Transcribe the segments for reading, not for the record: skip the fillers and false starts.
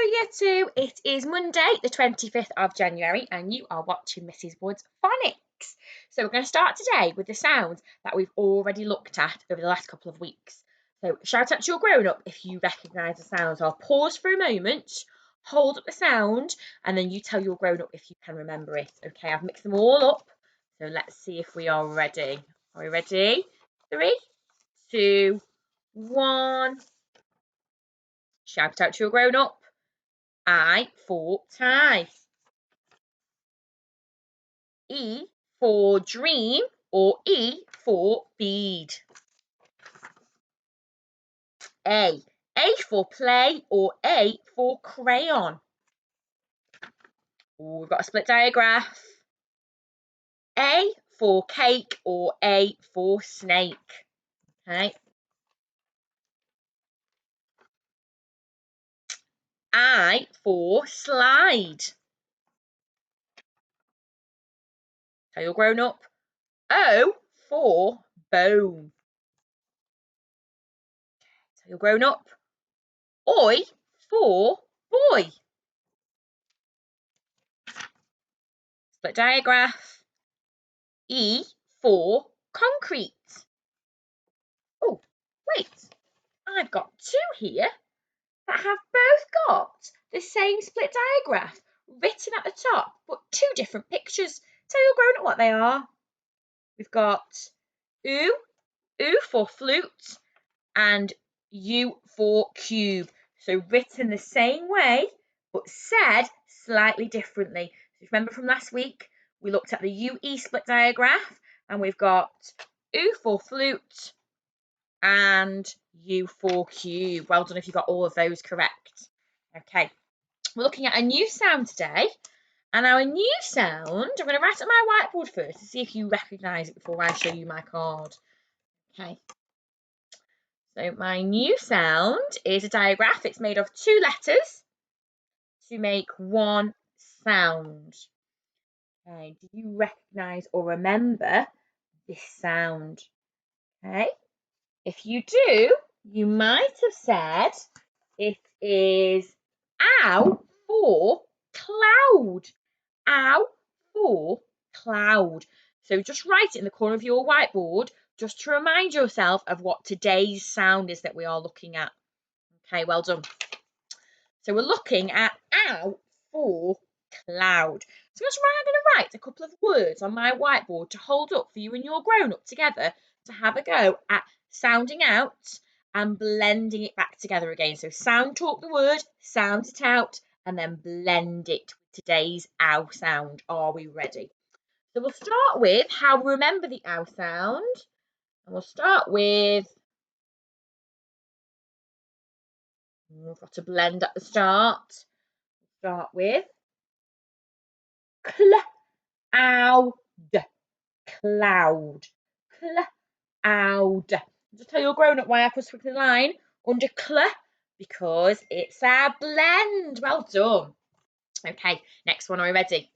Year 2, it is Monday the 25th of January and you are watching Mrs. Wood's Phonics. So we're going to start today with the sounds that we've already looked at over the last couple of weeks. So shout out to your grown-up if you recognise the sounds. I'll pause for a moment, hold up the sound, and then you tell your grown-up if you can remember it. Okay, I've mixed them all up. So let's see if we are ready. Are we ready? 3, 2, 1. Shout out to your grown-up. I for tie. E for dream or E for bead. A for play or A for crayon. Ooh, we've got a split diagraph. A for cake or A for snake. Okay. I for slide. Tell your grown up. O for bone. Tell your grown up. Oi for boy. Split diagraph. E for concrete. Oh, wait. I've got 2 here that have both got the same split diagraph written at the top, but 2 different pictures. Tell your grown up what they are. We've got oo for flute, and U for cube. So written the same way, but said slightly differently. So remember from last week, we looked at the UE split diagraph, and we've got oo for flute and U for cube. Well done if you got all of those correct. Okay, we're looking at a new sound today. And our new sound, I'm going to write it on my whiteboard first to see if you recognise it before I show you my card. Okay. So my new sound is a diagraph. It's made of 2 letters to make one sound. Okay, do you recognise or remember this sound? Okay. If you do, you might have said it is ow for cloud. Ow for cloud. So just write it in the corner of your whiteboard just to remind yourself of what today's sound is that we are looking at. Okay, well done. So we're looking at ow for cloud. So I'm going to write a couple of words on my whiteboard to hold up for you and your grown-up together to have a go at sounding out and blending it back together again. So sound talk the word, sound it out, and then blend it with today's ow sound. Are we ready? So we'll start with how we remember the ow sound. And we'll start with, we've got to blend at the start. Start with cloud, cloud, cloud. Just tell your grown-up why I put a squiggly line under cl, because it's our blend. Well done. Okay, next one, are we ready?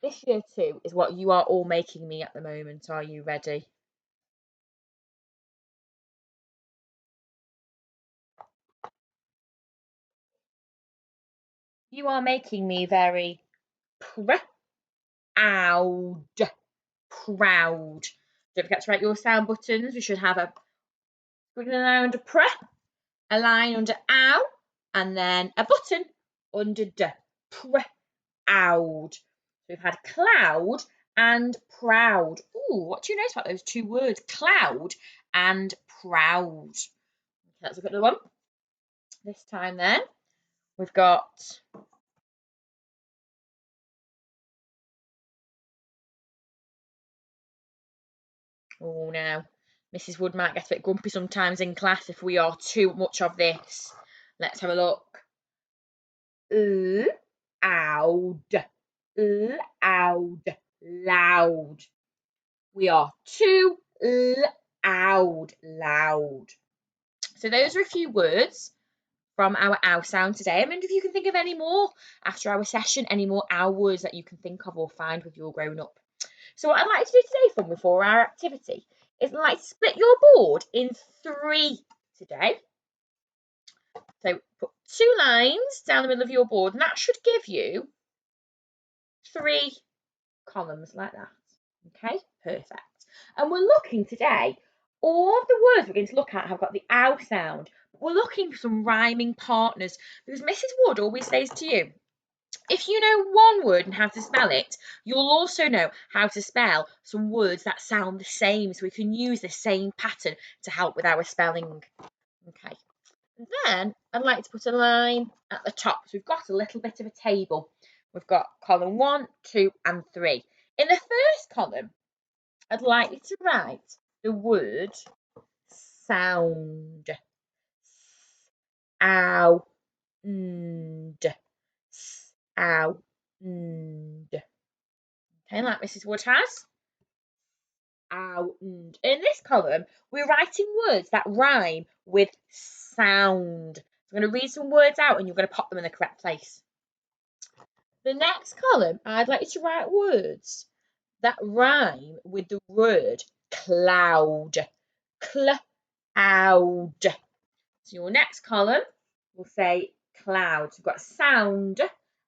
This year 2 is what you are all making me at the moment. Are you ready? You are making me very proud. Proud. Don't forget to write your sound buttons. We should have a squiggly line under pr, a line under ow, and then a button under d. Proud. So we've had cloud and proud. Ooh, what do you notice about those 2 words? Cloud and proud. Okay, let's look at the one. This time then, we've got oh no, Mrs. Wood might get a bit grumpy sometimes in class if we are too much of this. Let's have a look. Loud, loud, loud. We are too loud, loud. So those are a few words from our ow sound today. I wonder if you can think of any more after our session, any more ow words that you can think of or find with your grown-up. So what I'd like to do today, fun, before our activity, is I'd like to split your board in 3 today. So put 2 lines down the middle of your board, and that should give you 3 columns like that. Okay, perfect. And we're looking today, all of the words we're going to look at have got the ow sound. We're looking for some rhyming partners because Mrs. Wood always says to you, if you know one word and how to spell it, you'll also know how to spell some words that sound the same, so we can use the same pattern to help with our spelling. Okay. And then I'd like to put a line at the top. So we've got a little bit of a table. We've got column 1, 2, and 3. In the first column, I'd like you to write the word sound. Ow, ow, Okay, like Mrs. Wood has. Ow, In this column, we're writing words that rhyme with sound. So I'm going to read some words out and you're going to pop them in the correct place. The next column, I'd like you to write words that rhyme with the word cloud. Cloud. So your next column will say cloud. So we've got sound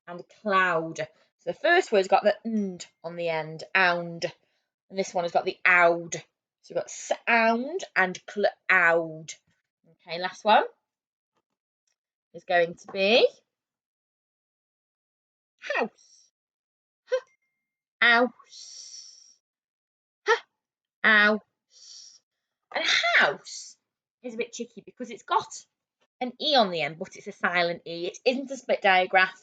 and cloud. So the first word's got the "nd" on the end, ound. And this one has got the "oud." So we've got sound and cloud. Okay, last one is going to be house. House. House. And house is a bit tricky because it's got an E on the end, but it's a silent E. It isn't a split digraph.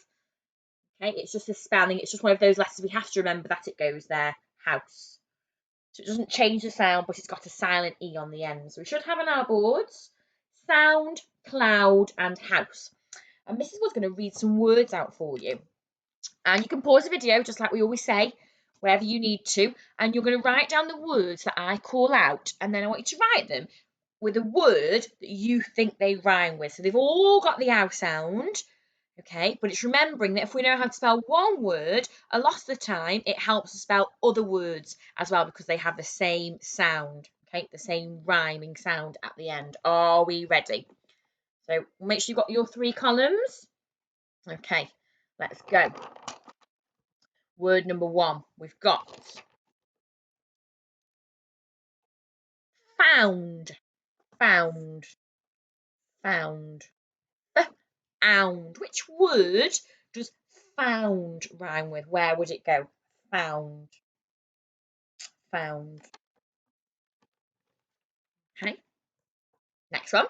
Okay, it's just a spelling. It's just one of those letters we have to remember that it goes there. House. So it doesn't change the sound, but it's got a silent E on the end. So we should have on our boards sound, cloud, and house. And Mrs. Wood's going to read some words out for you. And you can pause the video, just like we always say, wherever you need to. And you're going to write down the words that I call out. And then I want you to write them with a word that you think they rhyme with. So they've all got the ow sound. Okay, but it's remembering that if we know how to spell one word, a lot of the time it helps us spell other words as well because they have the same sound, okay, the same rhyming sound at the end. Are we ready? So make sure you've got your 3 columns. Okay, let's go. Word number 1, we've got found, found, found, ound. Which word does found rhyme with? Where would it go? Found, found. Okay, next one.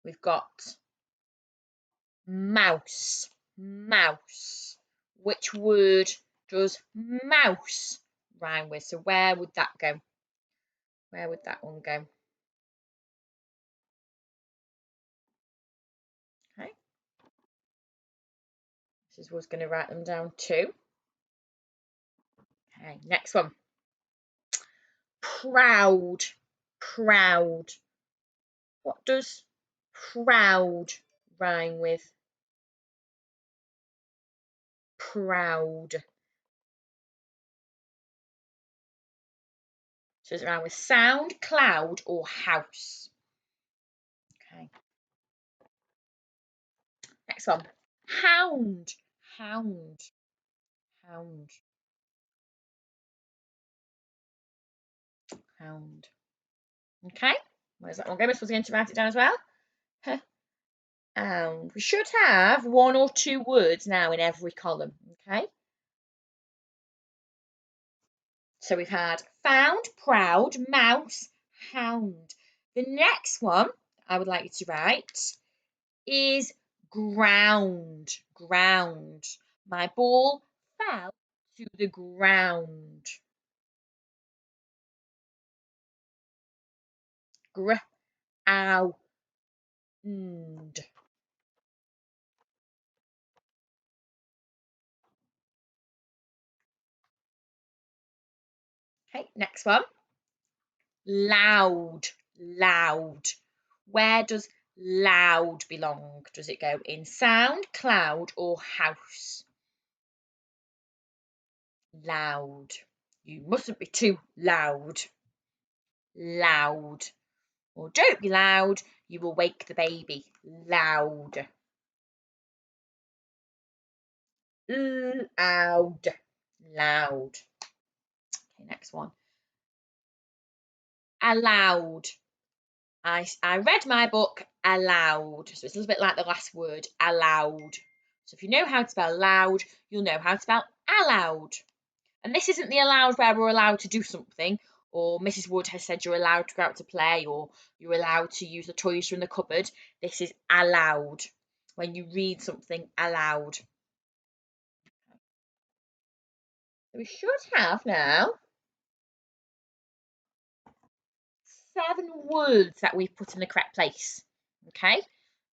We've got mouse, mouse. Which word does mouse rhyme with? So where would that go? Where would that one go? Okay. This was going to write them down too. Okay, next one. Proud, proud. What does proud rhyme with? Proud. So does it rhyme with sound, cloud, or house? Okay. Next one. Hound, hound, hound, hound. Okay. Where's that one go? Miss was going to write it down as well. And we should have 1 or 2 words now in every column. Okay. So we've had found, proud, mouse, hound. The next one I would like you to write is ground, ground. My ball fell to the ground. Ground. Okay, next one. Loud, loud. Where does loud belong? Does it go in sound, cloud, or house? Loud. You mustn't be too loud. Loud. Or don't be loud. You will wake the baby. Loud. Loud. Loud. Okay, next one. Aloud. I read my book aloud. So it's a little bit like the last word, aloud. So if you know how to spell loud, you'll know how to spell aloud. And this isn't the allowed where we're allowed to do something, or Mrs. Wood has said you're allowed to go out to play, or you're allowed to use the toys from the cupboard. This is allowed, when you read something aloud. So we should have now 7 words that we've put in the correct place. Okay,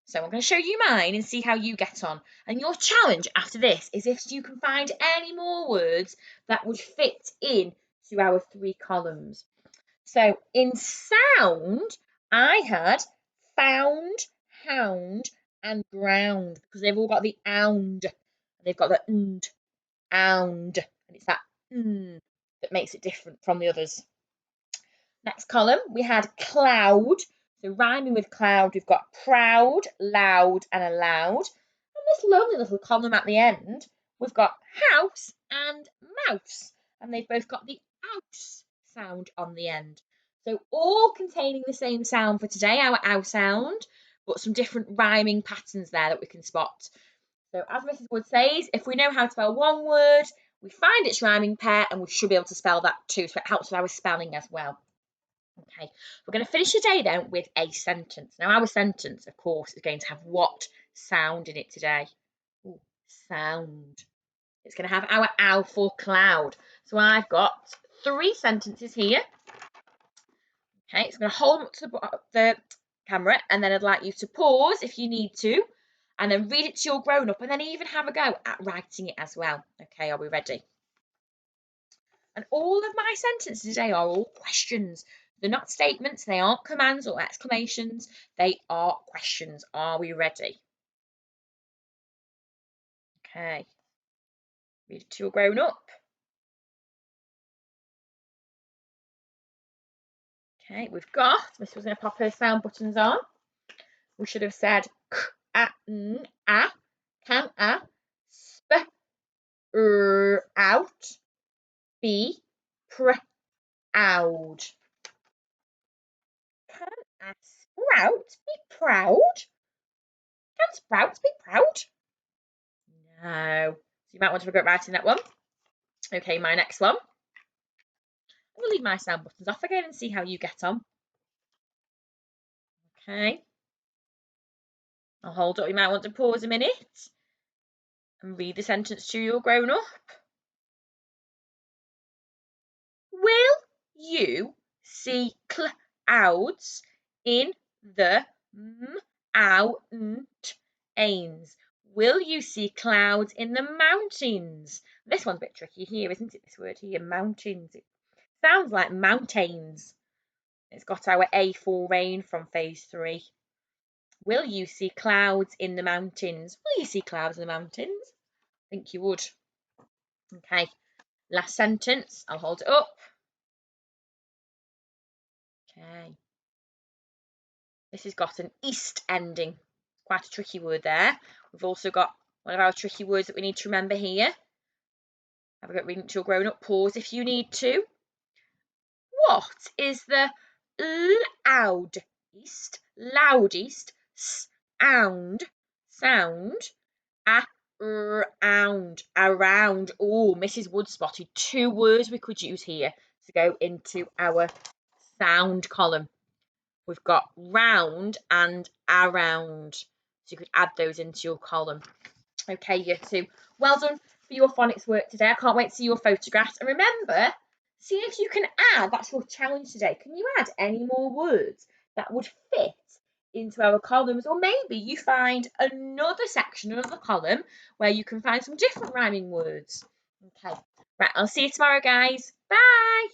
so I'm going to show you mine and see how you get on. And your challenge after this is if you can find any more words that would fit in to our 3 columns. So in sound, I had found, hound, and ground because they've all got the ound. They've got the and, ound, and it's that that makes it different from the others. Next column, we had cloud. So rhyming with cloud, we've got proud, loud, and allowed. And this lovely little column at the end, we've got house and mouse. And they've both got the ouse sound on the end. So all containing the same sound for today, our ow sound, but some different rhyming patterns there that we can spot. So as Mrs. Wood says, if we know how to spell one word, we find its rhyming pair and we should be able to spell that too. So it helps with our spelling as well. Okay, we're going to finish the day then with a sentence. Now, our sentence, of course, is going to have what sound in it today? Ooh, sound. It's going to have our ow for cloud. So I've got 3 sentences here. Okay, it's going to hold them up to the camera, and then I'd like you to pause if you need to, and then read it to your grown-up, and then even have a go at writing it as well. Okay, are we ready? And all of my sentences today are all questions. They're not statements, they aren't commands or exclamations, they are questions. Are we ready? Okay. Read it to your grown up. Okay, we've got, Miss was going to pop her sound buttons on. We should have said k, a, n, a, can, a, sp, out, be, proud. Can a sprout be proud? Can sprouts be proud? No. So you might want to look at writing that one. Okay, my next one. I'm going to leave my sound buttons off again and see how you get on. Okay. I'll hold up. You might want to pause a minute and read the sentence to your grown up. Will you see clouds in the mountains? Will you see clouds in the mountains? This one's a bit tricky here, isn't it? This word here, mountains. It sounds like mountains. It's got our A for rain from phase 3. Will you see clouds in the mountains? Will you see clouds in the mountains? I think you would. Okay, last sentence. I'll hold it up. Okay. This has got an east ending. Quite a tricky word there. We've also got one of our tricky words that we need to remember here. Have a go at reading to your grown up. Pause if you need to. What is the loudest sound around? Oh, Mrs. Wood spotted 2 words we could use here to go into our sound column. We've got round and around. So you could add those into your column. Okay, year 2. Well done for your phonics work today. I can't wait to see your photographs. And remember, see if you can add, that's your challenge today. Can you add any more words that would fit into our columns? Or maybe you find another section, another column, where you can find some different rhyming words. Okay, right, I'll see you tomorrow, guys. Bye.